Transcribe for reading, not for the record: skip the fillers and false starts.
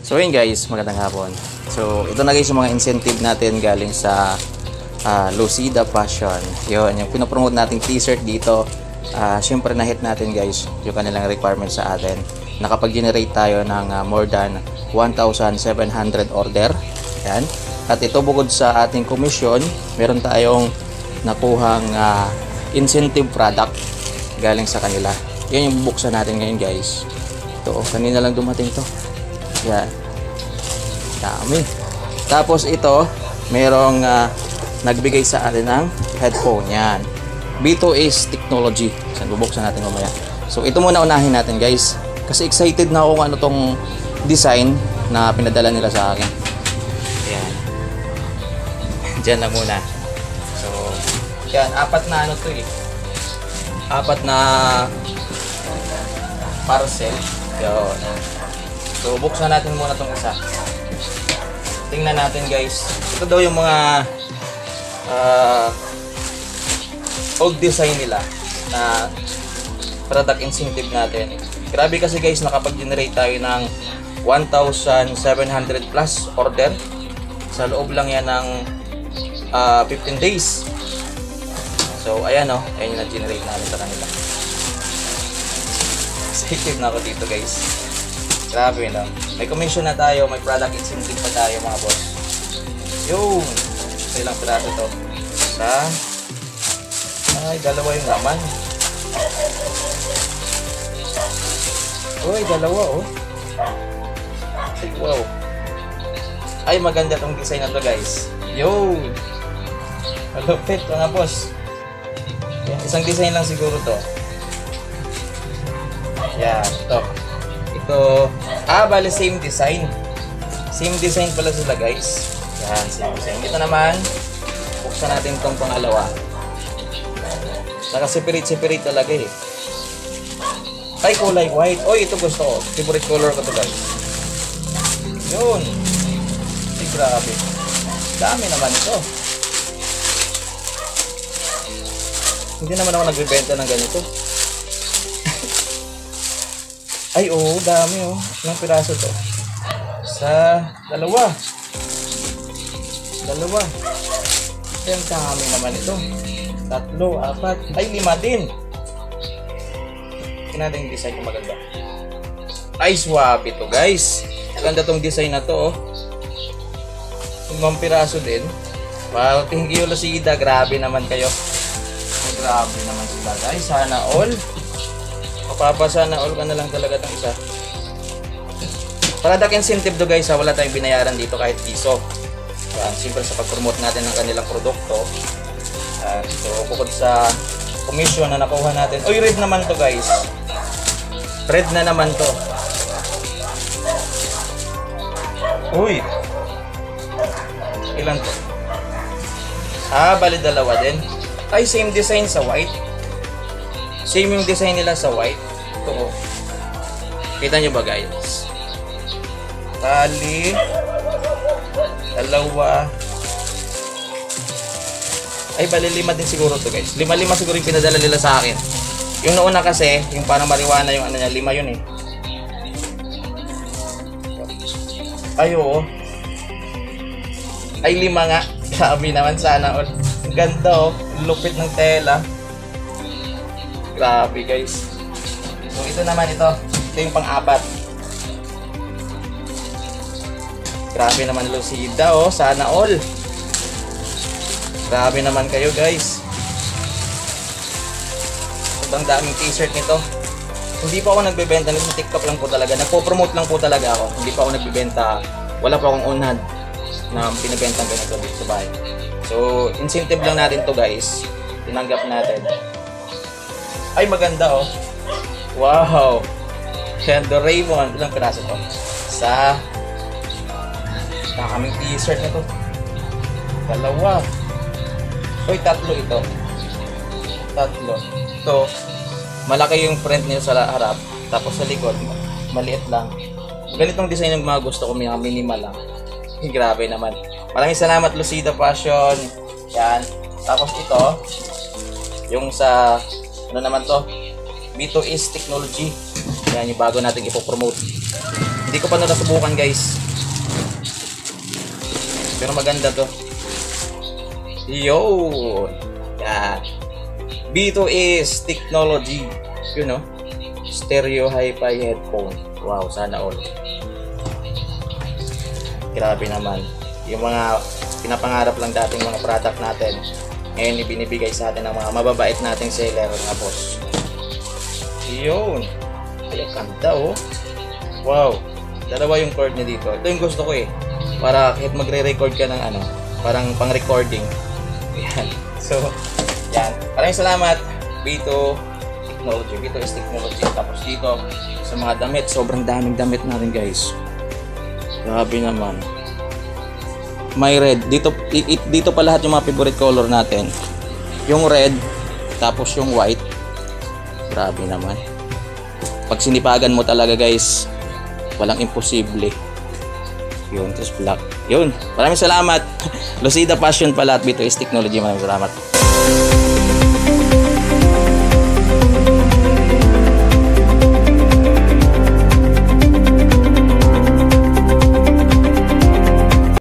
So yun guys, magandang hapon. So ito na guys yung mga incentive natin galing sa Lucida Fashion. Yun, yung pinopromote nating t-shirt dito. Siyempre na-hit natin guys yung kanilang requirement sa atin. Nakapag-generate tayo ng more than 1,700 order. Yan. At ito bukod sa ating commission, meron tayong nakuhang incentive product galing sa kanila. Yan yung bubuksan natin ngayon guys. Ito, kanina lang dumating to. Yan. Dami. Tapos ito, merong nagbigay sa atin ng headphone. Yan. B2Ace Technology. Saan bubuksan natin mamaya. So ito muna unahin natin guys. Kasi excited na ako kung ano tong design na pinadala nila sa akin. Yan. Diyan lang muna. So, yan. Apat na ano to eh. Apat na parcel. Yun. So, buksan natin muna itong isa. Tingnan natin guys. Ito daw yung mga old design nila na product incentive natin. Grabe kasi guys, nakapag-generate tayo ng 1,700 plus order. Sa loob lang yan ng 15 days. So, ayan o. Ayan yung na-generate namin sa kanila. Excited na ako dito guys. Grabe no. May commission na tayo, may product incentive pa tayo mga boss. Yung ilang piraso to. Ay, dalawa yung laman. Uy, dalawa oh. Wow. Ay, maganda tong design na to guys. Yo. Malupit mga boss. Yan, isang design lang siguro to. Yan, ito. Ito, bali same design. Same design pala sila guys. Yan, same design. Ito naman, buksan natin itong pangalawa. Naka-separate talaga eh. Ay, kulay white. Oy, ito gusto ko. Favorite color ko to guys. Yun. Ay, grabe. Dami naman ito. Hindi naman ako nagbibenta ng ganito. Ay, oo, dami oh. Ilang piraso to? Dalawa. Ay, ang dami naman ito. 3, 4. Ay, 5 din. Tingnan natin yung design kung maganda. Ay, swap ito guys. Maganda tong design na to oh. 5 piraso din. Wow, thank you Lucida. Grabe naman kayo. Grabe naman sila guys. Sana all. Sana all ka na lang talaga itong isa. Product incentive to guys ha. Wala tayong binayaran dito kahit piso. Yan, simple sa pag-promote natin ng kanilang produkto. So bukod sa commission na nakuha natin. Uy, red naman to guys. Red na naman to. Uy. Ilan to? Bali dalawa din. Ay, same design sa white. Same yung design nila sa white. Ito oh. Kita nyo ba guys? Bali dalawa. Ay, bali 5 din siguro to guys. 5 siguro yung pinadala nila sa akin. Yung nauna kasi, yung parang marijuana yung ano niya, 5 yun eh. Ay, oo. Ay, 5 nga. Grabe naman sana all. Ang ganda oh. Lupit ng tela. Grabe guys. So ito naman ito. Ito yung pang-4. Grabe naman Lucida oh. Sana all. Grabe naman kayo guys. Sobrang daming t-shirt nito. Hindi pa ako nagbebenta nito sa TikTok lang po talaga. Nagpo-promote lang po talaga ako. Hindi pa ako nagbebenta. Wala pa akong on-hand na pinibentang ganito dito sa bahay. So incentive lang natin to guys. Tinanggap natin. Ay, maganda oh. Wow. And the Raymond. Ilang piraso to? Kaming t-shirt na to. 2. Uy, 3 ito. 3. Ito, malaki yung print niya sa harap. Tapos sa likod, maliit lang. Ganitong design yung mga gusto ko. Mga minimal lang. Grabe naman. Maraming salamat Lucida Fashion. Yan. Tapos ito, yung sa ano naman to, B2Ace Technology. Yan yung bago natin ipopromote. Hindi ko pa nasubukan guys. Pero maganda to. Yo! Yan. B2S Technology. You know? Stereo hi-fi headphone. Wow, sana all. Grabe naman. Yung mga pinapangarap lang dating mga product natin, ngayon ibinibigay sa atin ng mga mababait nating seller mga boss. Yun. Ay, kanta oh. Wow. Dalawa yung cord niya dito. Ito yung gusto ko eh. Para kahit magre-record ka ng ano, parang pang-recording. Yan. So, yan. Maraming salamat. B2 Technology. B2S Technology. Tapos dito, sa mga damit, sobrang daming damit natin guys. Grabe naman. May red. Dito pa lahat yung mga favorite color natin. Yung red, tapos yung white. Grabe naman. Pag sinipagan mo talaga guys, walang imposible. Yun, tapos black. Yun. Maraming salamat. Lucida Passion pala at B2S Technology. Maraming salamat.